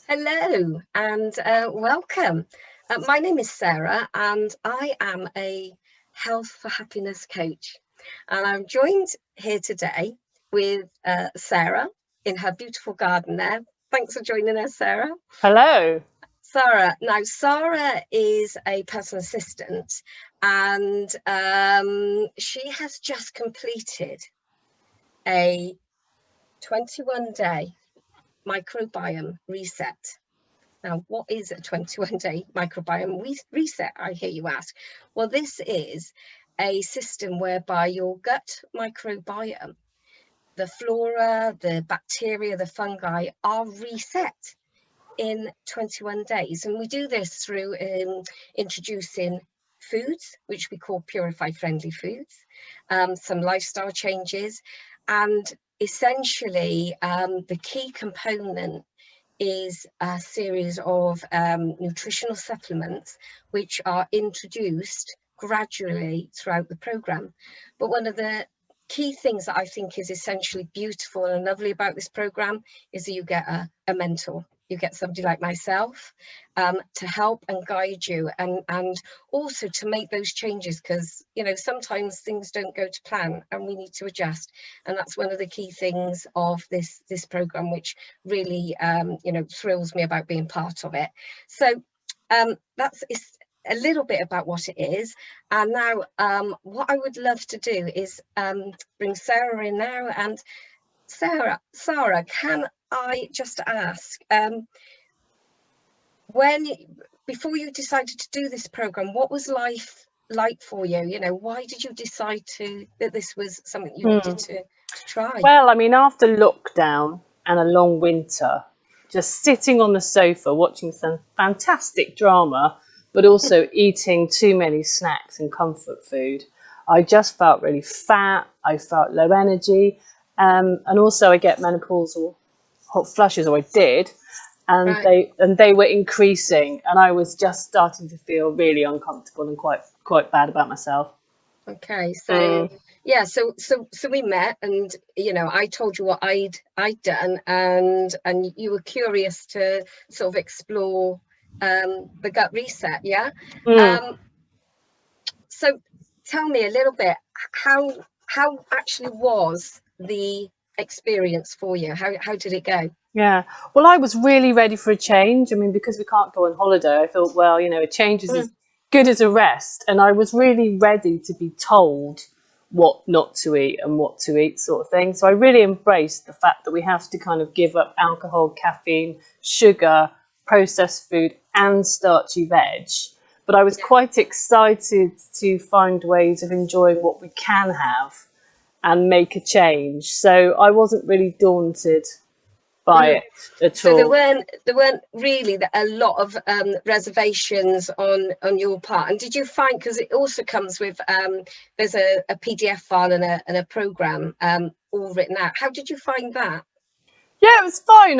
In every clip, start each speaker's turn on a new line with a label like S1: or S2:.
S1: Hello and welcome. My name is Sarah and I am a Health4Happiness Coach. And I'm joined here today with Sara in her beautiful garden there. Thanks for joining us, Sara.
S2: Hello.
S1: Sara. Now, Sara is a personal assistant and she has just completed a 21-day microbiome reset. Now, what is a 21-day microbiome reset, I hear you ask? Well, this is a system whereby your gut microbiome, the flora, the bacteria, the fungi are reset in 21 days. And we do this through introducing foods, which we call purified friendly foods, some lifestyle changes, and essentially the key component is a series of nutritional supplements which are introduced gradually throughout the programme. But one of the key things that I think is essentially beautiful and lovely about this programme is that you get a mentor. You get somebody like myself to help and guide you and also to make those changes, because sometimes things don't go to plan and we need to adjust, and that's one of the key things of this program, which really thrills me about being part of it. So that's a little bit about what it is. And now what I would love to do is bring Sara in now. And Sara, can I just ask, before you decided to do this program, what was life like for you? Why did you decide that this was something you needed to try?
S2: Well, after lockdown and a long winter, just sitting on the sofa watching some fantastic drama, but also eating too many snacks and comfort food, I just felt really fat. I felt low energy, and also I get menopausal hot flushes, or I did, and
S1: Right.
S2: they were increasing, and I was just starting to feel really uncomfortable and quite bad about myself.
S1: Okay, so yeah, so we met, and I told you what I'd done, and you were curious to sort of explore the gut reset, yeah. So tell me a little bit, how actually was the experience for you? How did it go?
S2: Yeah, well, I was really ready for a change. Because we can't go on holiday, I thought, well, a change is as good as a rest. And I was really ready to be told what not to eat and what to eat, sort of thing. So I really embraced the fact that we have to kind of give up alcohol, caffeine, sugar, processed food, and starchy veg. But I was quite excited to find ways of enjoying what we can have and make a change. So I wasn't really daunted by it at
S1: So there
S2: all.
S1: weren't really a lot of reservations on your part. And did you find, because it also comes with there's a PDF file and a program all written out. How did you find that?
S2: Yeah, it was fine.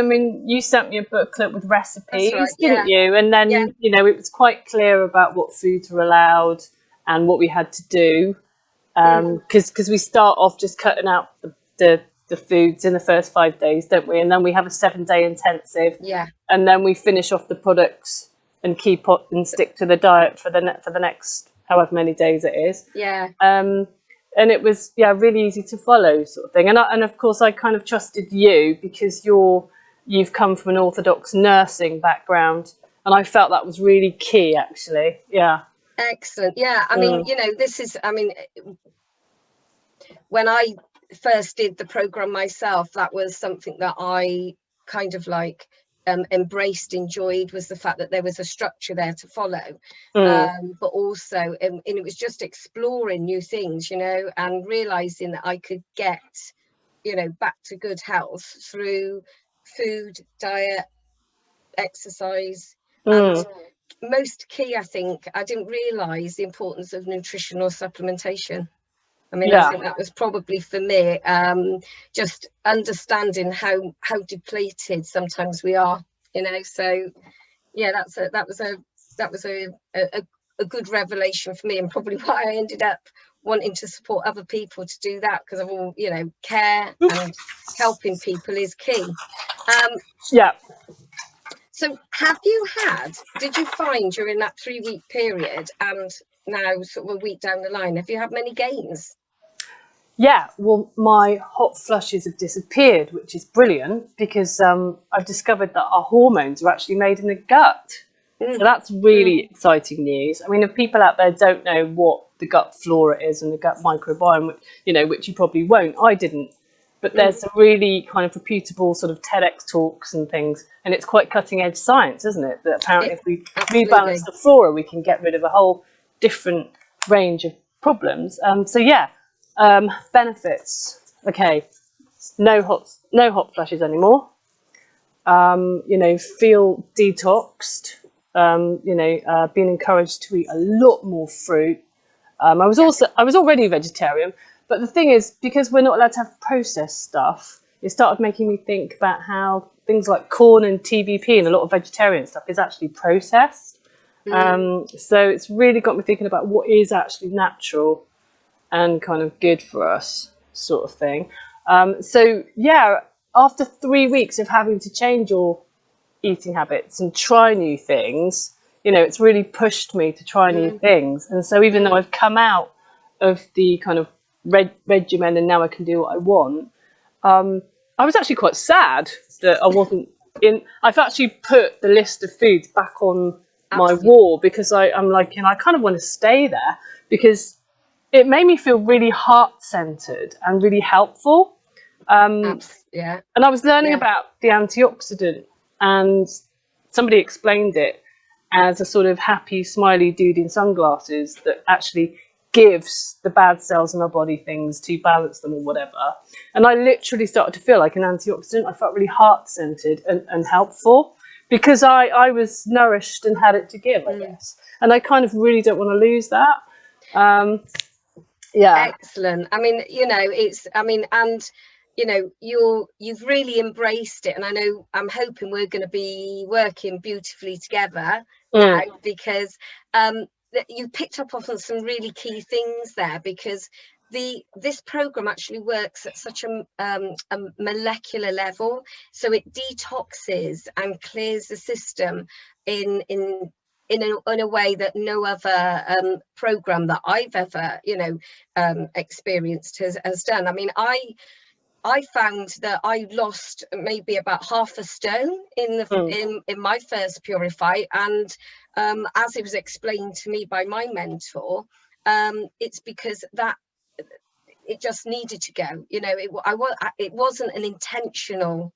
S2: You sent me a booklet with
S1: That's right.
S2: recipes, didn't
S1: Yeah.
S2: you? And
S1: Yeah.
S2: then, it was quite clear about what foods were allowed and what we had to do. Because we start off just cutting out the foods in the first 5 days, don't we? And then we have a 7-day intensive.
S1: Yeah.
S2: And then we finish off the products and keep up and stick to the diet for the next however many days it is.
S1: Yeah.
S2: And it was really easy to follow, sort of thing. And of course I kind of trusted you because you've come from an orthodox nursing background, and I felt that was really key, actually. Yeah.
S1: Excellent. Yeah. This is, when I first did the program myself, that was something that I kind of embraced, enjoyed, was the fact that there was a structure there to follow, but also and it was just exploring new things, and realizing that I could get back to good health through food, diet, exercise, and most key, I think, I didn't realize the importance of nutritional supplementation. I think that was probably for me, just understanding how depleted sometimes we are, So yeah, that was a good revelation for me, and probably why I ended up wanting to support other people to do that, because of all, care and helping people is key.
S2: Yeah.
S1: So did you find during that 3-week period and now sort of a week down the line, have you had many gains?
S2: Yeah, well, my hot flushes have disappeared, which is brilliant because I've discovered that our hormones are actually made in the gut. So that's really exciting news. I mean, if people out there don't know what the gut flora is and the gut microbiome, which you probably won't, I didn't. But there's some really kind of reputable sort of TEDx talks and things, and it's quite cutting edge science, isn't it? That apparently if we rebalance the flora, we can get rid of a whole different range of problems. Benefits. Okay, no hot flushes anymore. Feel detoxed. Being encouraged to eat a lot more fruit. I was already vegetarian, but the thing is, because we're not allowed to have processed stuff, it started making me think about how things like corn and TVP and a lot of vegetarian stuff is actually processed. So it's really got me thinking about what is actually natural and kind of good for us, sort of thing. After 3 weeks of having to change your eating habits and try new things, it's really pushed me to try new things. And so even though I've come out of the kind of regimen and now I can do what I want, I was actually quite sad that I wasn't in. I've actually put the list of foods back on my wall because I'm like, I kind of want to stay there because it made me feel really heart-centered and really helpful. And I was learning about the antioxidant, and somebody explained it as a sort of happy, smiley dude in sunglasses that actually gives the bad cells in our body things to balance them or whatever. And I literally started to feel like an antioxidant. I felt really heart-centered and helpful because I was nourished and had it to give, I guess. And I kind of really don't want to lose that.
S1: Excellent. I mean, you've really embraced it, and I know I'm hoping we're going to be working beautifully together now because you picked up on some really key things there, because this program actually works at such a molecular level, so it detoxes and clears the system in a way that no other program that I've ever experienced has done. I mean, I found that I lost maybe about half a stone in my first Purify, and as it was explained to me by my mentor, it's because that it just needed to go. It wasn't an intentional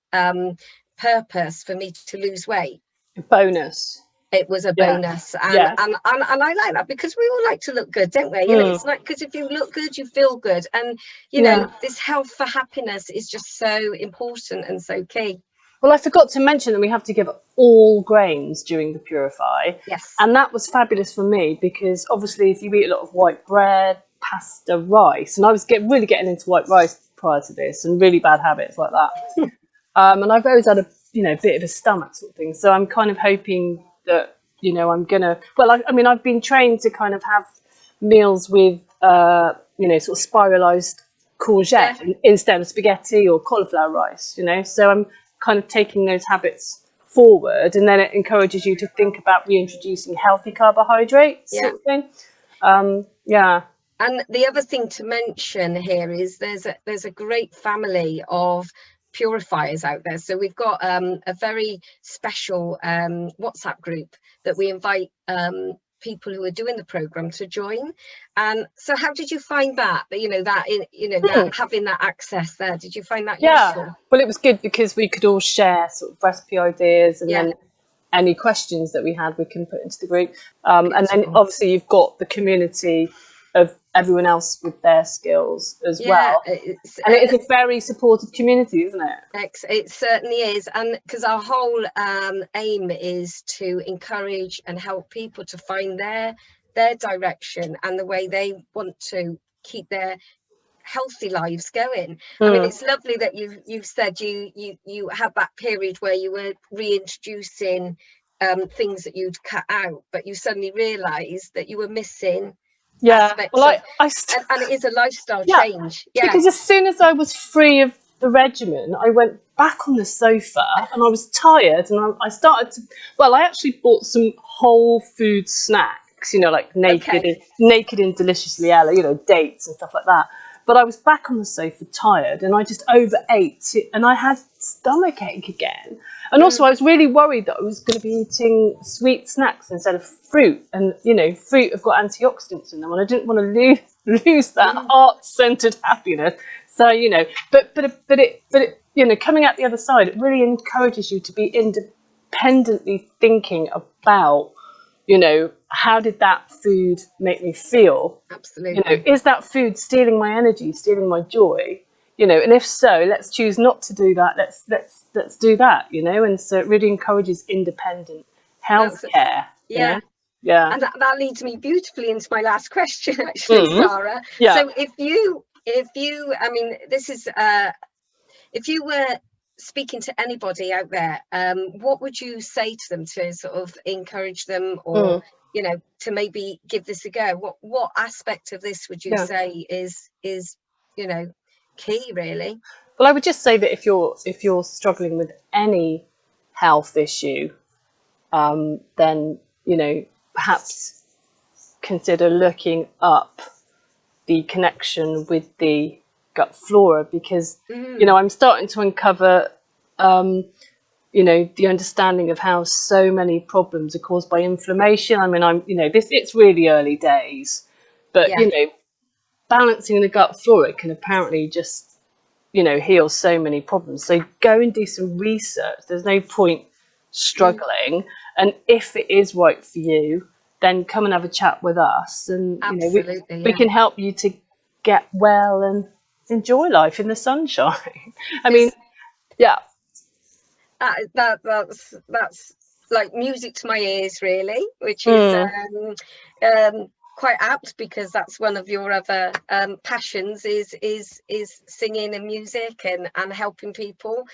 S1: purpose for me to lose weight.
S2: Bonus.
S1: It was a bonus, and I like that, because we all like to look good, don't we? It's like, because if you look good, you feel good, and this health for happiness is just so important and so key.
S2: Well, I forgot to mention that we have to give all grains during the Purify.
S1: Yes.
S2: And that was fabulous for me because obviously if you eat a lot of white bread, pasta, rice, and I was really getting into white rice prior to this and really bad habits like that. And I've always had a bit of a stomach sort of thing. So I'm kind of hoping that, I'm going to, I've been trained to kind of have meals with, sort of spiralized courgette instead of spaghetti or cauliflower rice, so I'm kind of taking those habits forward, and then it encourages you to think about reintroducing healthy carbohydrates sort of thing. And
S1: the other thing to mention here is there's a great family of purifiers out there. So we've got a very special WhatsApp group that we invite people who are doing the program to join. And so how did you find that having that access there? Did you find that useful?
S2: Well, it was good because we could all share sort of recipe ideas, and then any questions that we had we can put into the group, and then obviously you've got the community of everyone else with their skills as well, and it is a very supportive community, isn't it?
S1: It certainly is, and because our whole aim is to encourage and help people to find their direction and the way they want to keep their healthy lives going. I mean, it's lovely that you've said you had that period where you were reintroducing things that you'd cut out, but you suddenly realized that you were missing aspects and it is a lifestyle change.
S2: Because as soon as I was free of the regimen, I went back on the sofa and I was tired, and I started to, well, I actually bought some whole food snacks, you know, like naked and deliciously Ella, you know, dates and stuff like that. But I was back on the sofa tired, and I just overate it, and I had stomach ache again. And also I was really worried that I was going to be eating sweet snacks instead of fruit, and you know, fruit have got antioxidants in them, and I didn't want to lose that heart-centered happiness. So, you know, but it, you know, coming out the other side, it really encourages you to be independently thinking about, you know, how did that food make me feel?
S1: Absolutely.
S2: You know, is that food stealing my energy, stealing my joy? You know, and if so, let's choose not to do that. Let's do that, you know. And so it really encourages independent healthcare.
S1: Yeah.
S2: You know? Yeah.
S1: And that leads me beautifully into my last question, actually, Sara.
S2: Yeah.
S1: So if you, I mean, this is, if you were speaking to anybody out there, what would you say to them to sort of encourage them, or you know, to maybe give this a go? What aspect of this would you say is you know, key, really?
S2: Well, I would just say that if you're struggling with any health issue, then, you know, perhaps consider looking up the connection with the gut flora, because you know, I'm starting to uncover you know, the understanding of how so many problems are caused by inflammation. I mean, you know, it's really early days, but you know, balancing the gut flora can apparently just, you know, heal so many problems. So go and do some research. There's no point struggling, and if it is right for you, then come and have a chat with us, and you know, we can help you to get well and enjoy life in the sunshine. I mean, yeah.
S1: That's like music to my ears, really, which is quite apt, because that's one of your other passions is singing and music and helping people.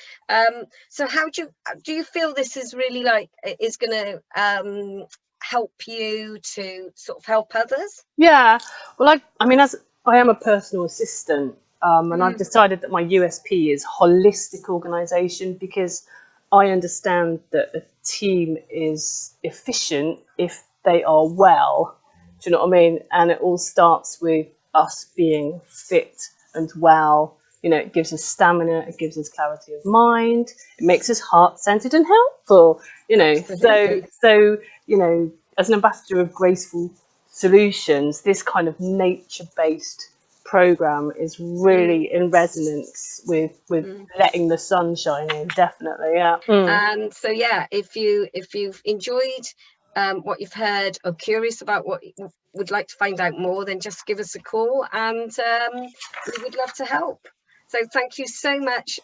S1: So how do you feel this is really like is going to help you to sort of help others?
S2: Yeah, well, I mean, as I am a personal assistant, and I've decided that my USP is holistic organisation, because I understand that a team is efficient if they are well. Do you know what I mean? And it all starts with us being fit and well. You know, it gives us stamina, it gives us clarity of mind, it makes us heart-centered and helpful. You know, so you know, as an ambassador of Graceful Solutions, this kind of nature-based program is really in resonance with letting the sun shine in. Definitely, yeah.
S1: And so yeah, if you've enjoyed what you've heard, or curious about what you would like to find out more, then just give us a call, and we would love to help. So thank you so much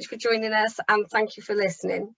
S1: for joining us, and thank you for listening.